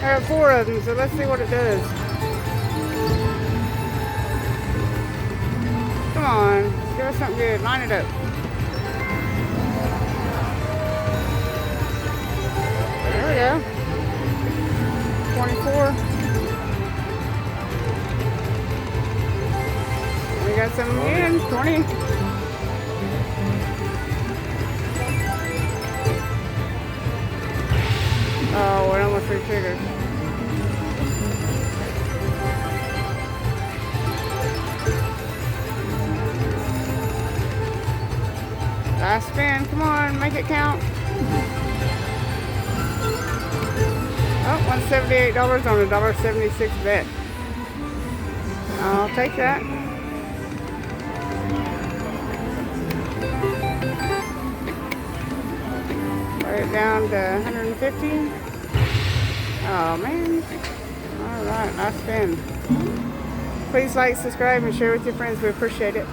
I have 4 of them, so let's see what it does. Come on, give us something good. Line it up. There we go. 24. We got some again. 20. Oh, we're almost re-triggered. Last spin, come on, make it count. Oh, $178 on a $1.76 bet. I'll take that. Weigh it down to 150. Oh man. Alright, last spin. Please like, subscribe, and share with your friends. We appreciate it.